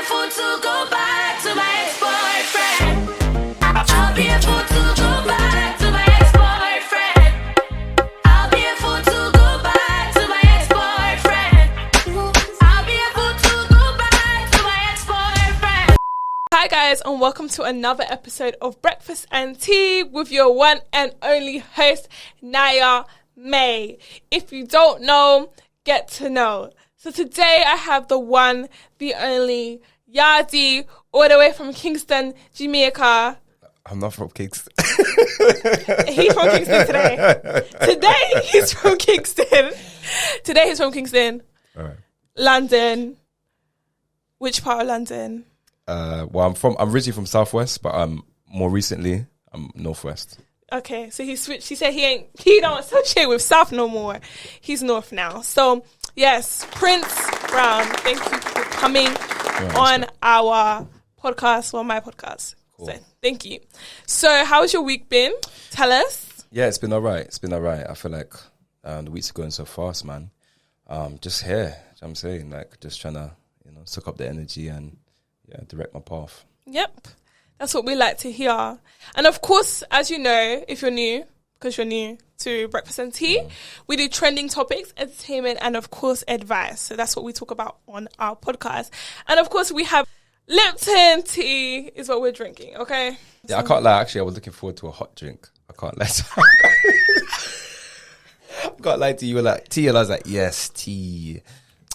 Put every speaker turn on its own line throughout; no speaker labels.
a fool to go back to my ex-boyfriend. I'll be a fool to go back to my ex-boyfriend. I'll be a fool to go back to my ex-boyfriend. I'll be a fool to go back to my ex-boyfriend.
Hi guys, and welcome to another episode of Breakfast and Tea with your one and only host, Naya May. If you don't know, get to know. So today I have the one, the only, Yadi, all the way from Kingston, Jamaica.
I'm not from Kingston.
He's from Kingston today. Today he's from Kingston. Today he's from Kingston.
All right.
London. Which part of London?
Well, I'm originally from Southwest, but more recently I'm Northwest.
Okay, so he switched. He said he don't associate with South no more. He's North now. So yes, Prince Brown, thank you for coming on our podcast, my podcast.
Cool.
So thank you. So how's your week been? Tell us.
Yeah, it's been all right. I feel like the weeks are going so fast, man. Just here, you know what I'm saying, like just trying to, suck up the energy and direct my path.
Yep. That's what we like to hear. And of course, as you know, if you're new, because you're new to Breakfast and Tea, we do trending topics, entertainment, and of course, advice. So that's what we talk about on our podcast. And of course, we have Lipton tea is what we're drinking, okay?
Yeah, I can't lie. Actually, I was looking forward to a hot drink. I can't lie. I can't lie to you. You were like, tea? And I was like, yes, tea.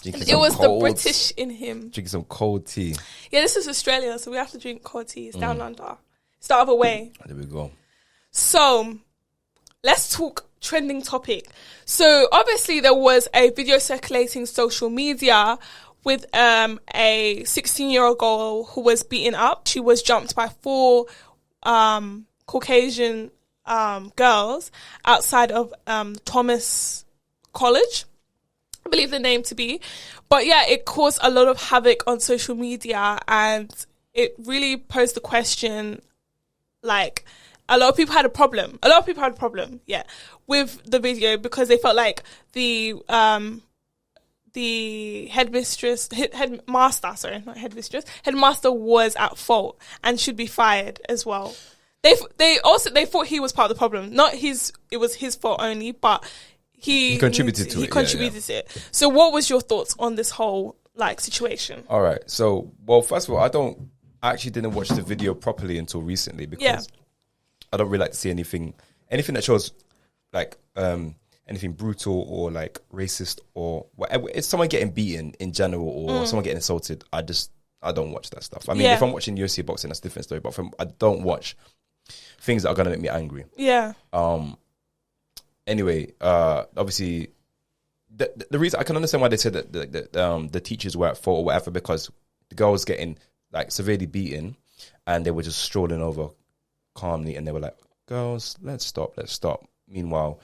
It was the British in him.
Drinking some cold tea.
Yeah, this is Australia, so we have to drink cold tea. It's down under. It's the other way.
There we go.
So, let's talk trending topic. So, obviously, there was a video circulating social media with a 16-year-old girl who was beaten up. She was jumped by 4 Caucasian girls outside of Thomas College. I believe the name to be. But yeah, it caused a lot of havoc on social media, and it really posed the question, like, a lot of people had a problem, with the video because they felt like the headmaster was at fault and should be fired as well. They thought he was part of the problem. It was his fault only, but he contributed to it. So what was your thoughts on this whole situation?
All right. So, well, first of all, I actually didn't watch the video properly until recently because I don't really like to see anything that shows like anything brutal or like racist or whatever. It's someone getting beaten in general or someone getting assaulted. I don't watch that stuff. I mean, if I'm watching UFC boxing, that's a different story. But I don't watch things that are gonna make me angry.
Yeah.
Anyway, obviously, the reason I can understand why they said that the teachers were at fault or whatever, because the girl was getting like severely beaten, and they were just strolling over calmly, and they were like, "Girls, let's stop." Meanwhile,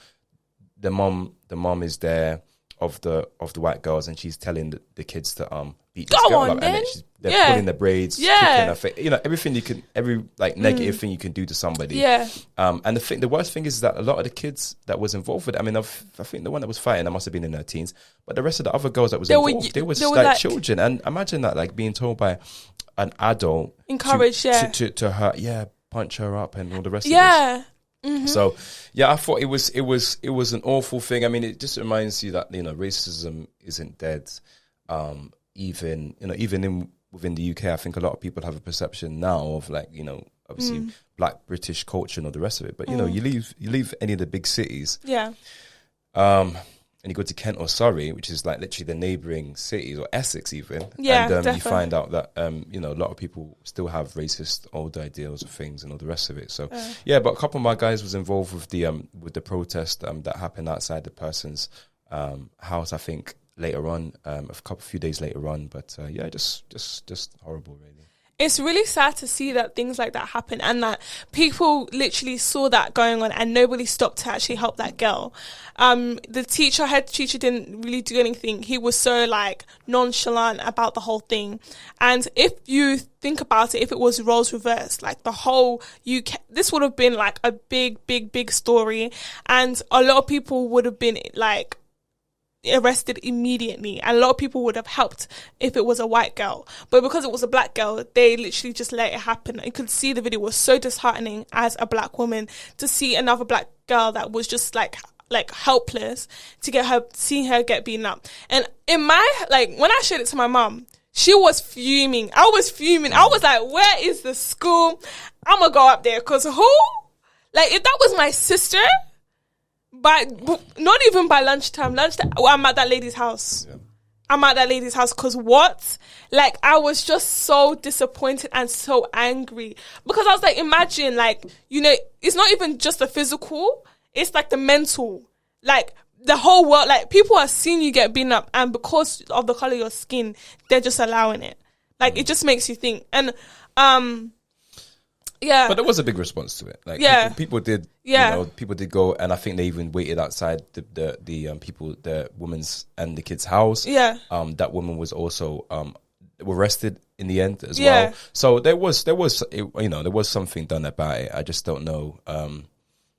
the mom is there of the white girls, and she's telling the kids to beat this girl up, and then they're pulling their braids, kicking her face, everything every negative thing you can do to somebody.
Yeah.
And the worst thing is that a lot of the kids that was involved with it, I mean, I think the one that was fighting, I must have been in her teens, but the rest of the other girls that was involved, they were like children. And imagine that, like being told by an adult,
encouraged,
to her, punch her up and all the rest of it.
Yeah. Mm-hmm.
So, yeah, I thought it was an awful thing. I mean, it just reminds you that racism isn't dead. Even within the UK, I think a lot of people have a perception now of obviously Black British culture and all the rest of it. But you leave any of the big cities, and you go to Kent or Surrey, which is like literally the neighbouring cities, or Essex even, and you find out that a lot of people still have racist old ideals of things and all the rest of it. So but a couple of my guys was involved with the protest that happened outside the person's house, I think later on, a few days later on. But just horrible, really.
It's really sad to see that things like that happen, and that people literally saw that going on and nobody stopped to actually help that girl. The head teacher didn't really do anything. He was so nonchalant about the whole thing. And if you think about it, if it was roles reversed, the whole UK, this would have been a big, big, big story. And a lot of people would have been arrested immediately, and a lot of people would have helped if it was a white girl, but because it was a black girl, they literally just let it happen. You could see the video was so disheartening as a black woman to see another black girl that was just like helpless, to seeing her get beaten up. And in my, like, when I showed it to my mum, she was fuming. I was fuming. I was like, where is the school? I'm gonna go up there, because who, like, if that was my sister, not even by lunchtime, I'm at that lady's house. Yeah. I'm at that lady's house, because what? Like, I was just so disappointed and so angry, because I was like, imagine, like, you know, it's not even just the physical, it's like the mental. Like, the whole world, like, people are seeing you get beaten up, and because of the color of your skin, they're just allowing it. Like, it just makes you think. And, yeah.
But there was a big response to it. Like, people did, people did go, and I think they even waited outside the woman's and the kid's house. Yeah. That woman was also arrested in the end as well. So there was something done about it. I just don't know.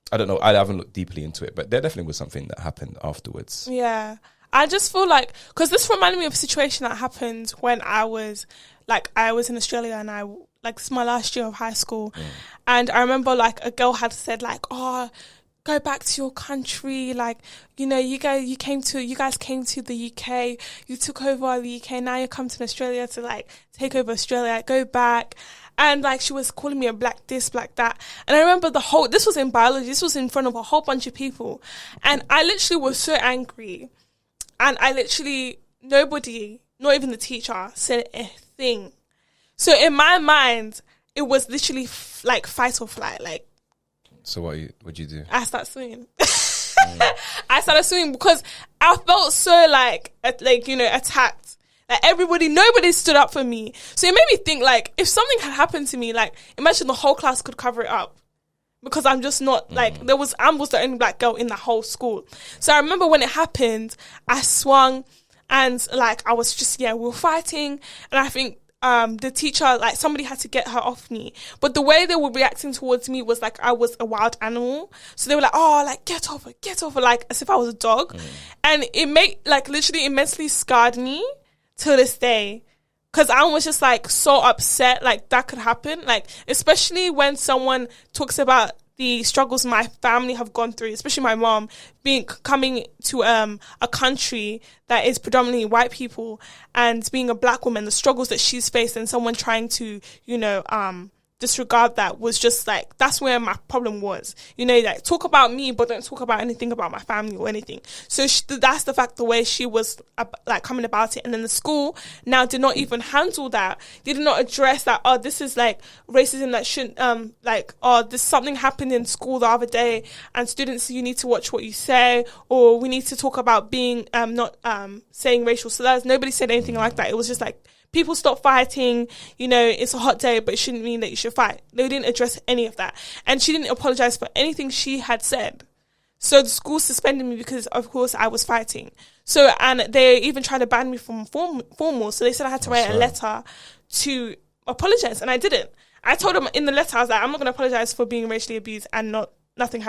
I don't know. I haven't looked deeply into it, but there definitely was something that happened afterwards. Yeah.
I just feel like, because this reminded me of a situation that happened when I was in Australia, and this is my last year of high school. And I remember, like, a girl had said, like, oh, go back to your country. Like, you know, you guys came to the UK, you took over the UK, now you come to Australia to, like, take over Australia, go back. And, like, she was calling me a black this, black that. And I remember this was in biology, this was in front of a whole bunch of people. And I literally was so angry. And nobody, not even the teacher, said a thing. So in my mind, it was literally like fight or flight. Like,
so what'd you do?
I started swinging. I started swinging because I felt so attacked. Like, nobody stood up for me. So it made me think, like, if something had happened to me, like, imagine the whole class could cover it up. Because I'm just not, like, I was the only black girl in the whole school. So I remember when it happened, I swung, and, like, I was just, we were fighting. And I think the teacher, like, somebody had to get her off me. But the way they were reacting towards me was like I was a wild animal. So they were like, oh, like, get off her, like, as if I was a dog. And it literally immensely scarred me to this day, because I was just, like, so upset, like, that could happen, like, especially when someone talks about the struggles my family have gone through, especially my mom coming to a country that is predominantly white people, and being a black woman, the struggles that she's faced, and someone trying to, disregard that, was just, like, that's where my problem was. Like, talk about me, but don't talk about anything about my family or anything. So that's the way she was, like, coming about it. And then the school now did not even handle that. They did not address that, oh, this is, like, racism that shouldn't, this something happened in school the other day, and students, you need to watch what you say, or we need to talk about being, not saying racial slurs. Nobody said anything like that. It was just like, people stop fighting, it's a hot day, but it shouldn't mean that you should fight. They didn't address any of that. And she didn't apologize for anything she had said. So the school suspended me because, of course, I was fighting. So, and they even tried to ban me from formal. So they said I had to write a letter to apologize, and I didn't. I told them in the letter, I was like, I'm not going to apologize for being racially abused and nothing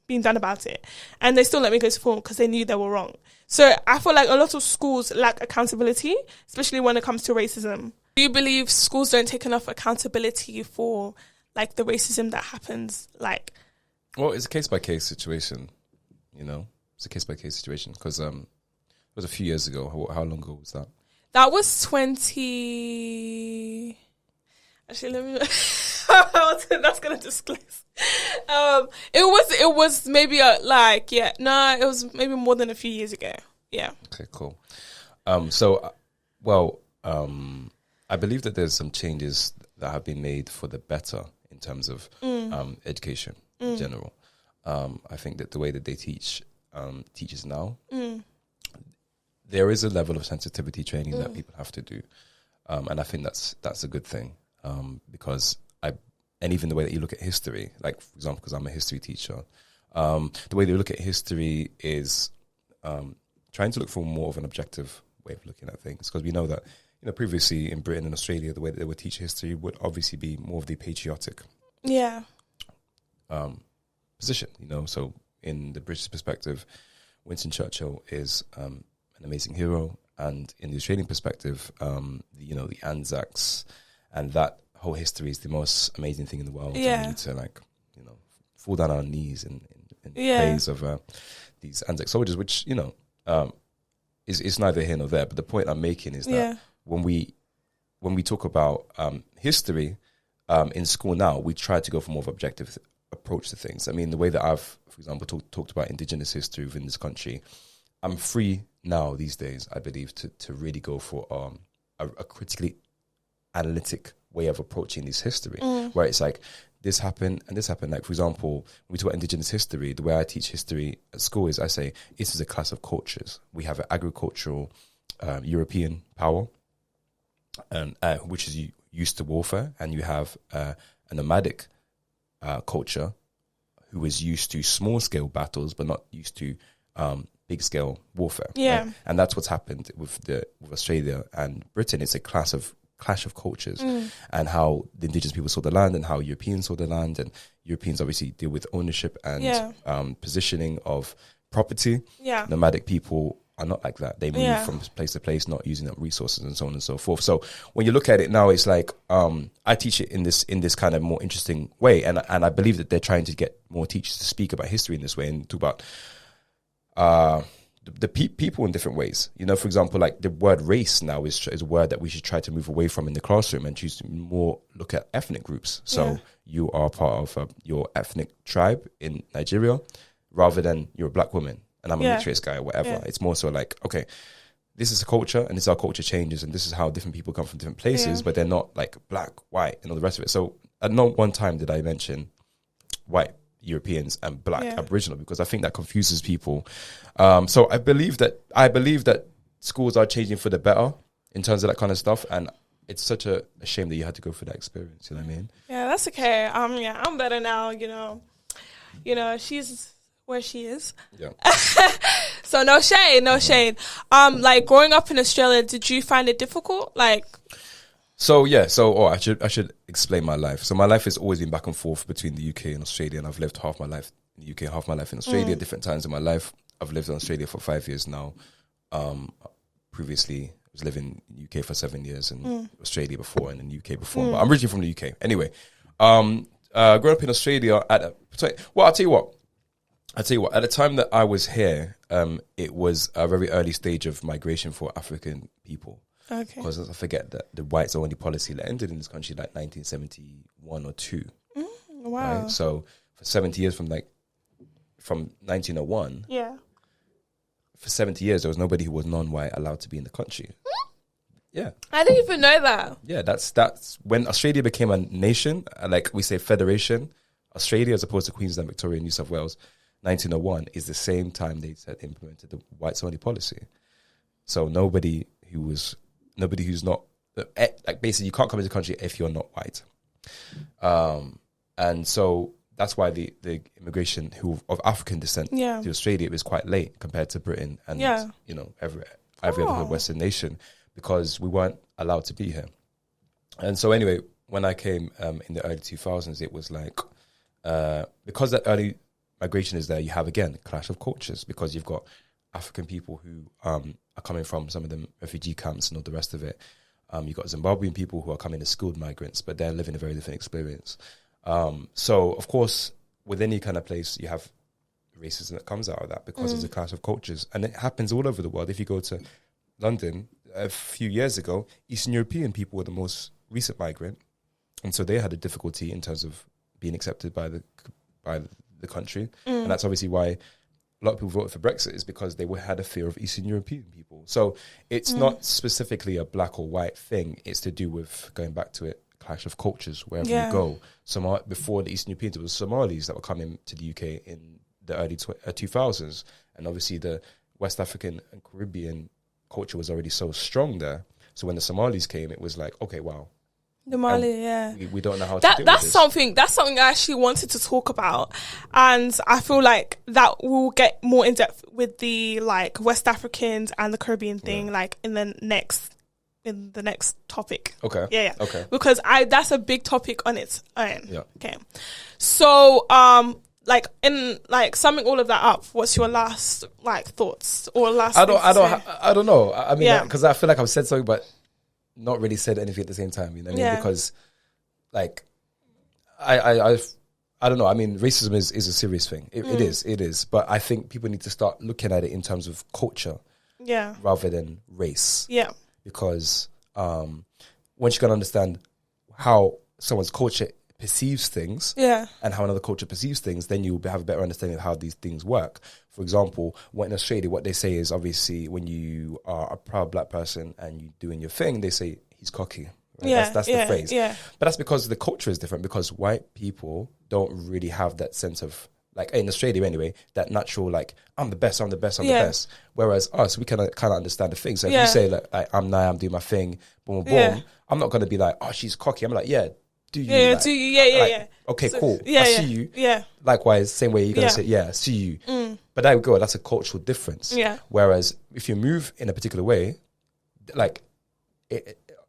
being done about it. And they still let me go to formal because they knew they were wrong. So I feel like a lot of schools lack accountability, especially when it comes to racism. Do you believe schools don't take enough accountability for, like, the racism that happens? Like,
well, it's a case-by-case situation, It's a case-by-case situation, because it was a few years ago. How long ago was that?
That was 20... Actually, let me... That's going to disclose. It was maybe it was maybe more than a few years ago. Yeah. Okay,
cool. I believe that there's some changes that have been made for the better in terms of education in general. I think that the way that they teach teachers now, there is a level of sensitivity training that people have to do, and I think that's a good thing, because and even the way that you look at history, like, for example, because I'm a history teacher, the way they look at history is trying to look for more of an objective way of looking at things. Because we know that, previously in Britain and Australia, the way that they would teach history would obviously be more of the patriotic position, So in the British perspective, Winston Churchill is an amazing hero, and in the Australian perspective, the Anzacs and that whole history is the most amazing thing in the world.
Yeah.
And we need to fall down on our knees in
Yeah.
praise of these Anzac soldiers, which is neither here nor there. But the point I'm making is that when we talk about history in school now, we try to go for more of an objective approach to things. I mean, the way that I've, for example, talked about Indigenous history within this country, I'm free now these days, I believe, to really go for a critically analytic way of approaching this history, where it's like, this happened and this happened. Like, for example, when we talk about Indigenous history, the way I teach history at school is I say, this is a class of cultures. We have an agricultural European power, and which is used to warfare, and you have a nomadic culture who is used to small-scale battles but not used to big-scale warfare.
Yeah.
Right? And that's what's happened with Australia and Britain. It's a clash of cultures, and how the indigenous people saw the land and how Europeans saw the land, and Europeans obviously deal with ownership and positioning of property.
Yeah.
Nomadic people are not like that. They move from place to place, not using up resources and so on and so forth. So when you look at it now, it's like I teach it in this kind of more interesting way, and I believe that they're trying to get more teachers to speak about history in this way and talk about the people in different ways. You know, for example, like the word race now is a word that we should try to move away from in the classroom and choose to more look at ethnic groups. So you are part of your ethnic tribe in Nigeria, rather than you're a black woman and I'm a mixed race guy or whatever. It's more so like, okay, this is a culture and this is how culture changes and this is how different people come from different places, but they're not like black, white, and all the rest of it. So at no one time did I mention white Europeans and black Aboriginal, because I think that confuses people. So I believe that schools are changing for the better in terms of that kind of stuff, and it's such a shame that you had to go through that experience. You know what I mean? Yeah,
that's okay. I'm better now. You know, she's where she is. Yeah. So no shade. Like growing up in Australia, did you find it difficult? Like.
I should explain my life. So my life has always been back and forth between the UK and Australia, and I've lived half my life in the UK, half my life in Australia, different times in my life. I've lived in Australia for 5 years now. Previously, I was living in the UK for 7 years, and Australia before, and in the UK before. But I'm originally from the UK. Anyway, growing up in Australia, I'll tell you what. At the time that I was here, it was a very early stage of migration for African people.
Okay.
Because I forget that the whites only policy that ended in this country like 1971 or 2.
Wow.
Right? So for 70 years from 1901.
Yeah.
For 70 years, there was nobody who was non-white allowed to be in the country. Yeah.
I didn't even know that.
Yeah, that's when Australia became a nation, like we say federation. Australia, as opposed to Queensland, Victoria, New South Wales, 1901 is the same time they implemented the whites only policy. So nobody who's not, like basically you can't come into the country if you're not white. And so that's why the immigration of African descent to Australia was quite late compared to Britain and every other Western nation, because we weren't allowed to be here. And so anyway, when I came in the early 2000s, it was like, because that early migration is there, you have again a clash of cultures, because you've got African people who are coming from some of the refugee camps and all the rest of it. You've got Zimbabwean people who are coming as skilled migrants, but they're living a very different experience. So, of course, with any kind of place, you have racism that comes out of that, because there's a clash of cultures. And it happens all over the world. If you go to London, a few years ago, Eastern European people were the most recent migrant. And so they had a difficulty in terms of being accepted by the country. And that's obviously why a lot of people voted for Brexit, is because they had a fear of Eastern European people. So it's not specifically a black or white thing. It's to do with, going back to it, clash of cultures wherever you go. Before the Eastern Europeans, it was Somalis that were coming to the UK in the early 2000s. And obviously the West African and Caribbean culture was already so strong there. So when the Somalis came, it was like, okay, wow.
The Mali,
we don't know how to do
that's
this.
That's something I actually wanted to talk about, and I feel like that we'll get more in depth with the like West Africans and the Caribbean thing, like in the next topic.
Okay.
Yeah.
Okay.
Because that's a big topic on its own.
Yeah.
Okay. So like in like summing all of that up, what's your last like thoughts or last?
I don't know. I mean,
Yeah.
because I feel like I've said something, but not really said anything at the same time. You know what I mean?
Yeah.
Because, like, I don't know. I mean, racism is a serious thing. It is. But I think people need to start looking at it in terms of culture,
Yeah.
rather than race.
Yeah.
Because once you can understand how someone's culture perceives things,
Yeah.
and how another culture perceives things, then you'll have a better understanding of how these things work. For example, when in Australia, what they say is obviously when you are a proud black person and you're doing your thing, they say he's cocky. Right?
Yeah,
That's the phrase.
Yeah.
But that's because the culture is different, because white people don't really have that sense of, like in Australia anyway, that natural, like, I'm the best. The best. Whereas us, we can kind of understand the thing. So if you say, like, I'm Naya, I'm doing my thing, boom, boom,
Yeah.
I'm not going to be like, oh, she's cocky. I'm like, yeah, do you?
Yeah,
like,
do you? Yeah,
like,
yeah.
Okay,
So,
cool.
yeah,
I
yeah.
see you.
Yeah.
Likewise, same way you're going
Yeah.
to say, yeah, I see you. But there we go. That's a cultural difference.
Yeah.
Whereas if you move in a particular way, like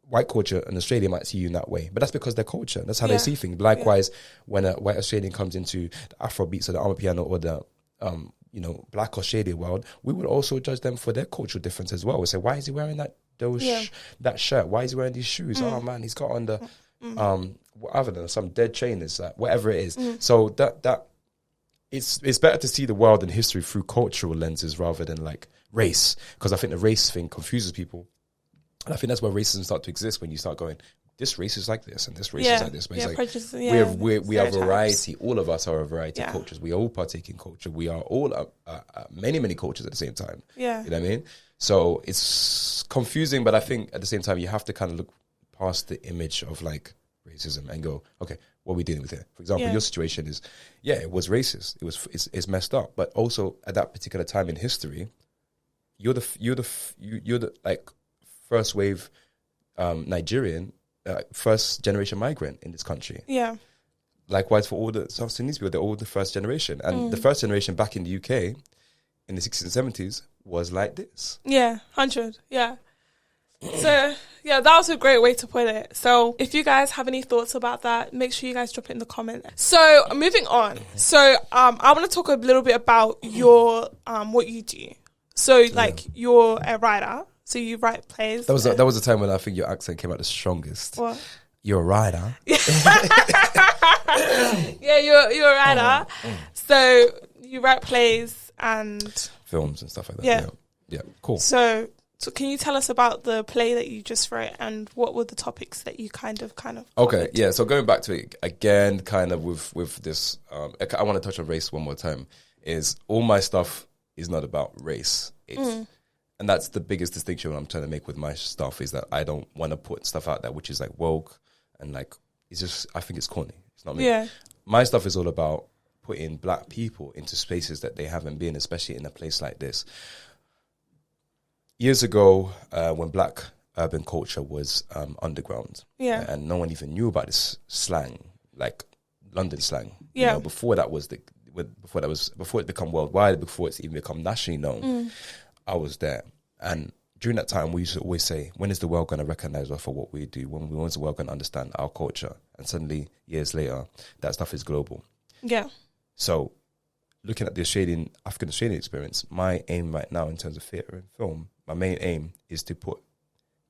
white culture in Australia might see you in that way. But that's because their culture. That's how they
Yeah.
see things. Likewise, when a white Australian comes into the Afro beats or the Amapiano or the black Australian world, we would also judge them for their cultural difference as well. We say, why is he wearing that shirt? Why is he wearing these shoes? Oh man, he's got on the whatever, than some dead trainers, whatever it is. So that it's better to see the world and history through cultural lenses rather than like race, because I think the race thing confuses people, and I think that's where racism starts to exist, when you start going, this race is like this and this race is like this. But it's like
prejudice,
we have
stereotypes.
variety. All of us are a variety
Yeah.
of cultures. We all partake in culture. We are all many cultures at the same time.
Yeah.
You know what I mean? So it's confusing, but I think at the same time you have to kind of look past the image of like racism and go, okay, what are we dealing with here? For example, your situation is, it was racist. It's messed up. But also at that particular time in history, you're the like first wave Nigerian, first generation migrant in this country.
Yeah.
Likewise for all the South Sudanese people, they're all the first generation. And the first generation back in the UK in the 60s and 70s was like this.
Yeah, 100. Yeah. So, yeah, that was a great way to put it. So, if you guys have any thoughts about that, make sure you guys drop it in the comments. So, moving on. So, I want to talk a little bit about your what you do. So, like, you're a writer. So, you write plays.
That was a time when I think your accent came out the strongest.
What?
You're a writer.
Yeah, you're a writer. So, you write plays and
Films and stuff like that.
Yeah.
Yeah, cool.
So can you tell us about the play that you just wrote and what were the topics that you kind of
Okay,
covered?
yeah. So going back to it again, kind of with this, I want to touch on race one more time. Is all my stuff is not about race. It's and that's the biggest distinction I'm trying to make with my stuff, is that I don't want to put stuff out there which is like woke and like, it's just, I think it's corny. It's not me.
Yeah.
My stuff is all about putting black people into spaces that they haven't been, especially in a place like this. Years ago, when black urban culture was underground,
Yeah.
and no one even knew about this slang, like London slang.
Yeah.
You know, before it become worldwide, before it's even become nationally known, I was there. And during that time, we used to always say, when is the world going to recognize us for what we do? When is the world going to understand our culture? And suddenly, years later, that stuff is global.
Yeah.
So, looking at the African Australian experience, my aim right now in terms of theatre and film, my main aim is to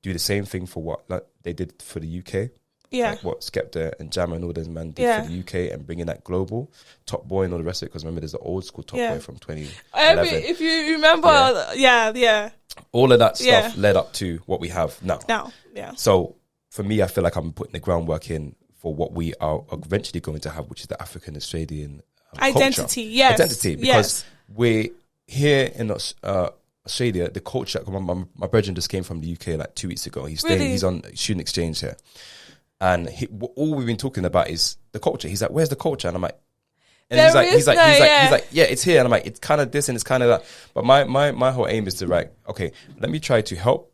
do the same thing for what they did for the UK.
Yeah.
Like what Skepta and Jammer and all those men did for the UK, and bringing that global, Top Boy and all the rest of it. Because remember, there's the old school Top Boy from 2011.
If you remember, yeah.
All of that stuff led up to what we have now. So for me, I feel like I'm putting the groundwork in for what we are eventually going to have, which is the African Australian
identity.
Culture.
Yes.
Identity, because we're here in Australia, the culture. My brother just came from the UK like 2 weeks ago. He's on student exchange here, and all we've been talking about is the culture. He's like, "Where's the culture?" And I'm like, he's like, "Yeah, it's here." And I'm like, "It's kind of this and it's kind of that." But my whole aim is to okay, let me try to help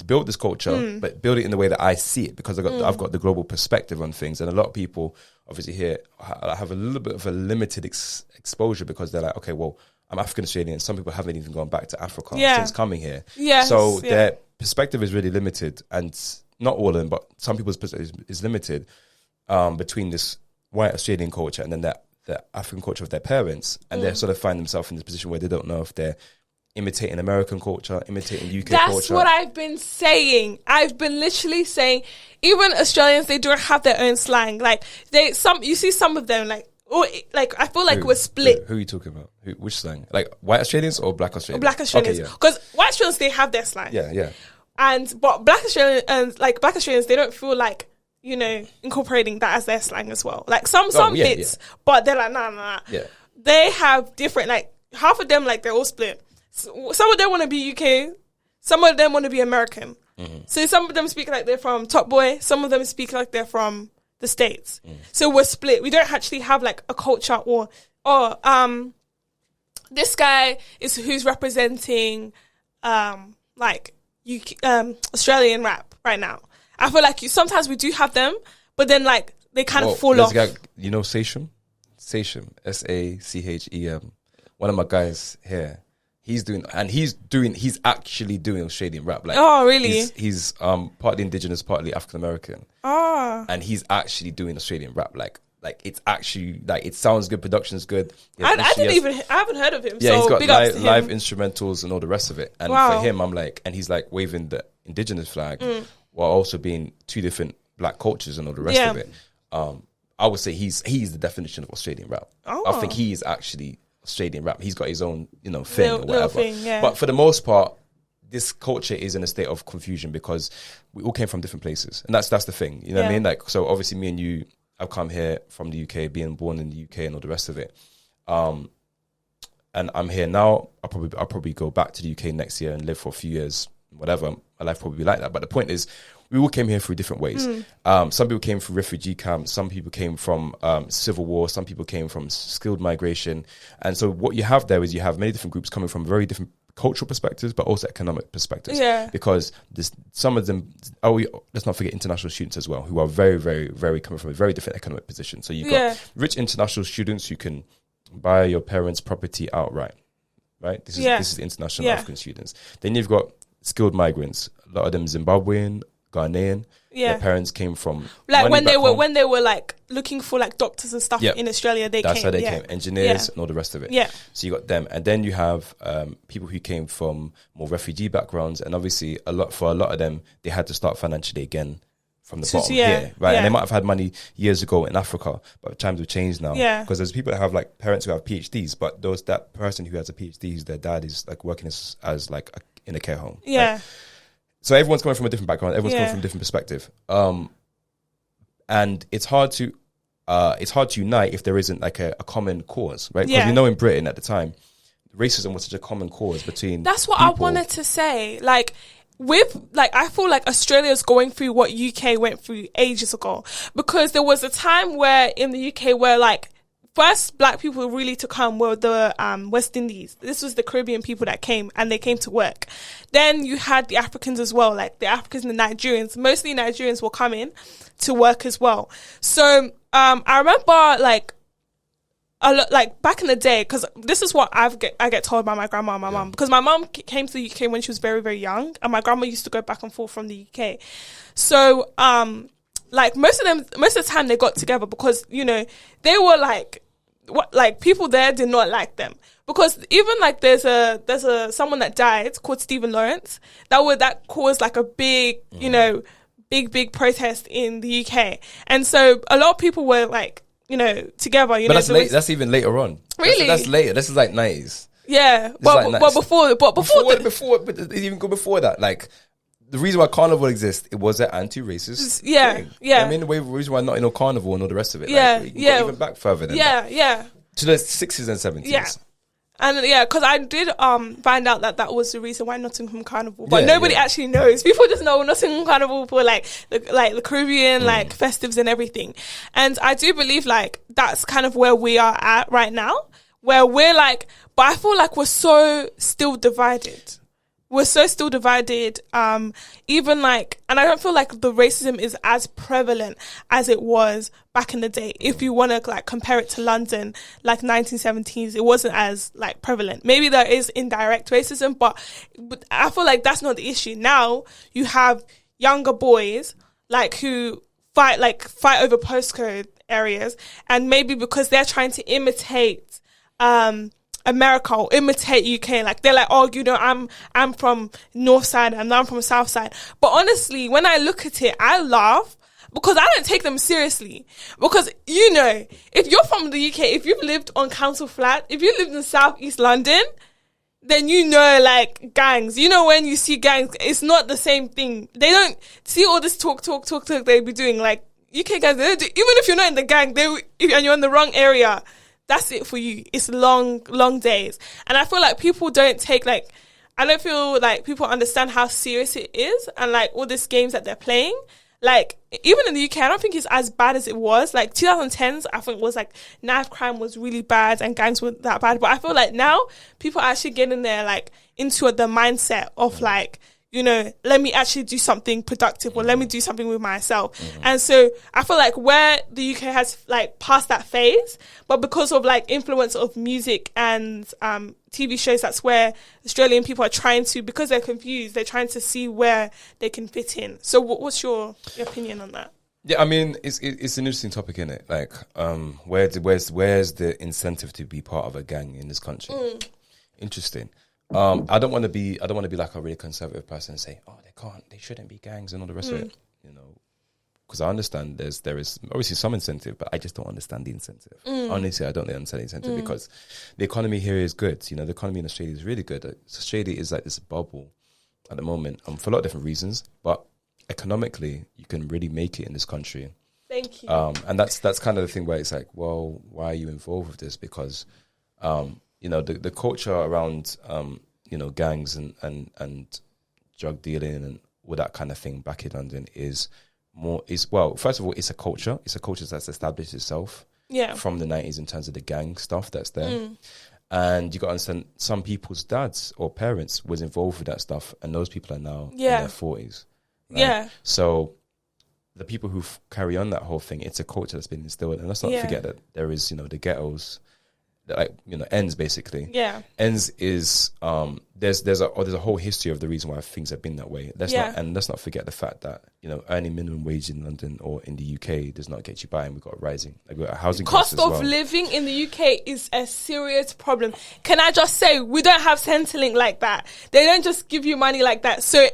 build this culture, but build it in the way that I see it, because I've got the global perspective on things, and a lot of people obviously here have a little bit of a limited exposure, because they're like, okay, well, I'm African Australian. Some people haven't even gone back to Africa since coming here. So their perspective is really limited, and not all of them, but some people's perspective is limited between this white Australian culture and then that the African culture of their parents, and they sort of find themselves in this position where they don't know if they're imitating American culture, imitating UK culture.
That's what I've been saying. I've been literally saying, even Australians, they don't have their own slang. Like you see some of them like I feel like we're split.
Who are you talking about? Which slang? Like white Australians or black Australians?
Black Australians, because white Australians, they have their slang.
Yeah.
But black Australians, they don't feel like, you know, incorporating that as their slang as well. Like some bits, but they're like, nah.
Yeah.
They have different, like half of them, like they're all split. Some of them want to be UK, some of them want to be American. So some of them speak like they're from Top Boy, some of them speak like they're from the States. So we're split. We don't actually have like a culture or this guy is who's representing like UK, Australian rap right now. I feel like sometimes we do have them, but then like they kind of fall off.
Guy, you know Sachem, Sachem. One of my guys here. He's actually doing Australian rap. Like,
oh, really?
He's partly indigenous, partly African American.
Oh.
And he's actually doing Australian rap. Like it's actually, like, it sounds good, production's good.
I haven't heard of him.
Yeah,
so
he's got live
him.
instrumentals and all the rest of it. And for him, I'm like, and he's like waving the indigenous flag while also being two different black cultures and all the rest of it. I would say he's the definition of Australian rap.
Oh.
I think he is actually Australian rap. He's got his own, thing or whatever.
Thing, yeah.
But for the most part, this culture is in a state of confusion because we all came from different places, and that's the thing. You know what I mean? Like, so obviously, me and you have come here from the UK, being born in the UK, and all the rest of it. And I'm here now. I'll probably go back to the UK next year and live for a few years. Whatever, my life probably be like that. But the point is, we all came here through different ways. Some people came from refugee camps. Some people came from civil war. Some people came from skilled migration. And so what you have there is you have many different groups coming from very different cultural perspectives, but also economic perspectives.
Yeah. Because
some of them, let's not forget international students as well, who are very, very, very coming from a very different economic position. So you've got rich international students who can buy your parents' property outright, right? This is international African students. Then you've got skilled migrants, a lot of them Zimbabwean, Ghanaian. Their parents came from
like when they were like looking for like doctors and stuff in Australia. That's
how they came, engineers and all the rest of it.
Yeah.
So you got them, and then you have people who came from more refugee backgrounds, and obviously a lot of them they had to start financially again from the bottom here, right? Yeah. And they might have had money years ago in Africa, but times have changed now. Yeah. Because there's people that have like parents who have PhDs, but that person who has a PhD, whose their dad is like working as like in a care home. Yeah. Right? So everyone's coming from a different background. Everyone's coming from a different perspective, and it's hard to unite if there isn't like a common cause, right? Because in Britain at the time, racism was such a common cause between.
That's what people. I wanted to say. Like I feel like Australia's going through what UK went through ages ago, because there was a time where in the UK where like. First black people really to come were the West Indies. This was the Caribbean people that came, and they came to work. Then you had the Africans as well, like the Africans and the Nigerians. Mostly Nigerians will come in to work as well. So I remember like a lot, like back in the day, because this is what I get told by my grandma and my mum, because my mum came to the UK when she was very, very young, and my grandma used to go back and forth from the UK. So like most of the time they got together because they were like people there did not like them, because even like there's a someone that died called Stephen Lawrence that caused like a big big protest in the UK, and so a lot of people were like together. But
that's late. That's even later on.
Really,
that's later. This is like 90s.
Yeah, but before
even go before that, like. The reason why carnival exists, it was an anti-racist thing. I mean, the reason why not carnival and all the rest of it. Even back further than that. To the 60s and 70s.
Yeah. And because I did find out that was the reason why Nottingham Carnival, but nobody actually knows. People just know Nottingham Carnival for like the Caribbean like festives and everything. And I do believe like that's kind of where we are at right now, where we're like, but I feel like we're so still divided. We're so still divided, even like, and I don't feel like the racism is as prevalent as it was back in the day. If you want to like compare it to London, like 1970s, it wasn't as like prevalent. Maybe there is indirect racism, but I feel like that's not the issue. Now you have younger boys like who fight over postcode areas, and maybe because they're trying to imitate America or imitate UK, like they're like, oh, you know, I'm from North Side and I'm from South Side. But honestly, when I look at it, I laugh because I don't take them seriously. Because, you know, if you're from the UK, if you've lived on council flat, if you lived in South East London, then you know, like, gangs. You know, when you see gangs, it's not the same thing. They don't see all this talk they be doing. Like, UK gangs, they don't do, even if you're not in the gang, and you're in the wrong area, that's it for you. It's long days. And I feel like people don't take, like, I don't feel like people understand how serious it is and, like, all these games that they're playing. Like, even in the UK, I don't think it's as bad as it was. Like, 2010s, I think was like, knife crime was really bad and gangs were that bad. But I feel like now, people are actually getting there, like, into the mindset of, like, you know, let me actually do something productive or let me do something with myself. And so I feel like where the UK has, like, passed that phase, but because of, like, influence of music and TV shows, that's where Australian people are trying to, because they're confused, they're trying to see where they can fit in. So what's your opinion on that?
Yeah, I mean, it's an interesting topic, isn't it? Like, where's the incentive to be part of a gang in this country? Interesting. I don't want to be like a really conservative person and say, oh, they shouldn't be gangs and all the rest of it, you know, because I understand there is obviously some incentive, but I just don't understand the incentive. Honestly, I don't really understand the incentive because the economy here is good. You know, the economy in Australia is really good. Australia is like this bubble at the moment for a lot of different reasons, but economically, you can really make it in this country.
Thank you.
And that's kind of the thing where it's like, well, why are you involved with this? Because you know, the culture around, you know, gangs and drug dealing and all that kind of thing back in London well, first of all, it's a culture. It's a culture that's established itself from the 90s in terms of the gang stuff that's there. And you got to understand, some people's dads or parents was involved with that stuff, and those people are now in their 40s. Right? Yeah. So the people who carry on that whole thing, it's a culture that's been instilled. And let's not forget that there is, you know, the ghettos, like, you know, ends basically. Yeah. Ends is there's a whole history of the reason why things have been that way. Let's not forget the fact that, you know, earning minimum wage in London or in the UK does not get you by, and we've got a rising, like, we've got a housing
cost of living in the UK is a serious problem. Can I just say, we don't have Centrelink like that. They don't just give you money like that. So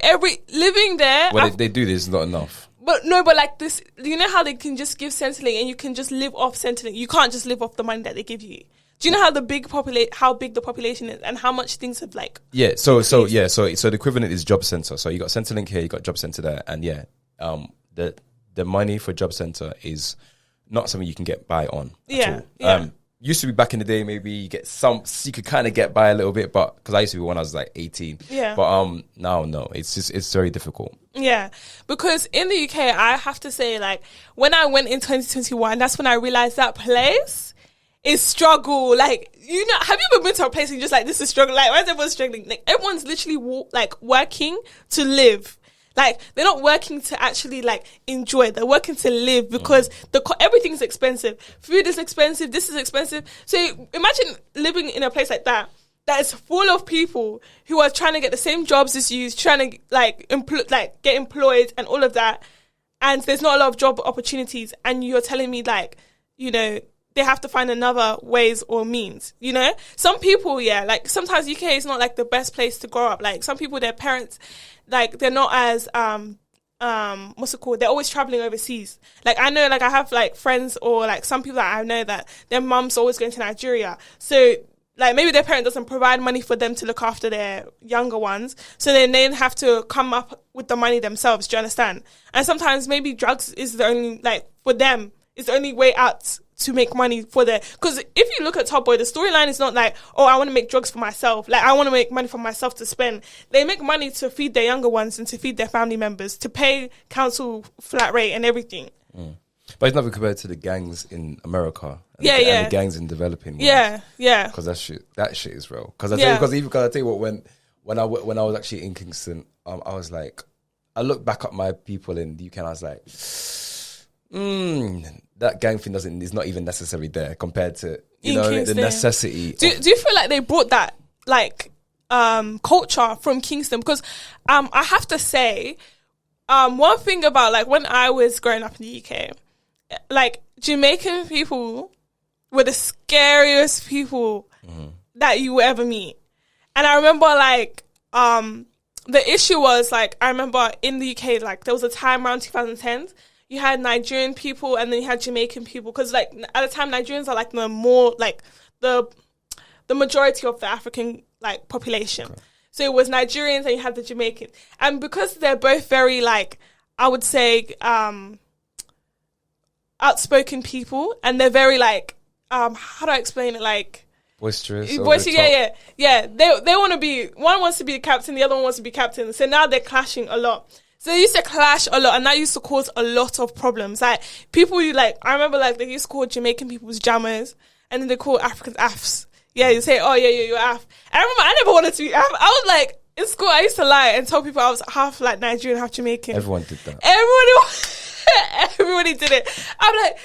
living there,
well, they do this, not enough.
But like this, you know how they can just give Centrelink and you can just live off Centrelink. You can't just live off the money that they give you. Do you know how big the population is and how much things have, like... Yeah,
so the equivalent is Job Centre. So you got Centrelink here, you got Job Centre there, and the money for Job Centre is not something you can get by on at all. Used to be back in the day, maybe you could kind of get by a little bit, but because I used to be when I was like 18. Yeah. But now, no, it's very difficult.
Yeah, because in the UK, I have to say, like, when I went in 2021, that's when I realised that place is struggle. Like, you know, have you ever been to a place and you're just like, this is struggle? Like, why is everyone struggling? Like, everyone's literally working to live. Like, they're not working to actually, like, enjoy. They're working to live because everything's expensive. Food is expensive. This is expensive. So imagine living in a place like that is full of people who are trying to get the same jobs as you, trying to, like, get employed and all of that. And there's not a lot of job opportunities. And you're telling me, like, you know, they have to find another ways or means, you know? Some people, like, sometimes UK is not, like, the best place to grow up. Like, some people, their parents, like, they're not as, what's it called? They're always traveling overseas. Like, I know, like, I have, like, friends or, like, some people that I know that their mum's always going to Nigeria. So, like, maybe their parent doesn't provide money for them to look after their younger ones. So then they have to come up with the money themselves. Do you understand? And sometimes maybe drugs is the only, like, for them, it's the only way out to make money for their... Because if you look at Top Boy, the storyline is not like, oh, I want to make drugs for myself. Like, I want to make money for myself to spend. They make money to feed their younger ones and to feed their family members, to pay council flat rate and everything.
But it's nothing compared to the gangs in America and the gangs in developing world. Yeah. Because that shit is real. Because I tell you what, when I was actually in Kingston, I was like, I look back at my people in the UK and I was like, that gang thing is not even necessary there compared to, you know, the necessity.
Do you feel like they brought that, like, culture from Kingston? Because I have to say, one thing about like when I was growing up in the UK, like Jamaican people were the scariest people that you will ever meet. And I remember like the issue was like I remember in the UK like there was a time around 2010s you had Nigerian people and then you had Jamaican people because like at the time Nigerians are like the more like the majority of the African like population. Okay. So it was Nigerians and you had the Jamaicans. And because they're both very like I would say outspoken people and they're very like how do I explain it, like
boisterous,
yeah. They want to be, one wants to be the captain, the other one wants to be captain. So now they're clashing a lot. So they used to clash a lot, and that used to cause a lot of problems. Like people, like I remember, like they used to call Jamaican people's jammers, and then they call Africans AFs. Yeah, you say, oh yeah, you're AF. I remember I never wanted to be AF. I was like in school, I used to lie and tell people I was half like Nigerian, half Jamaican.
Everyone did that.
Everybody did it.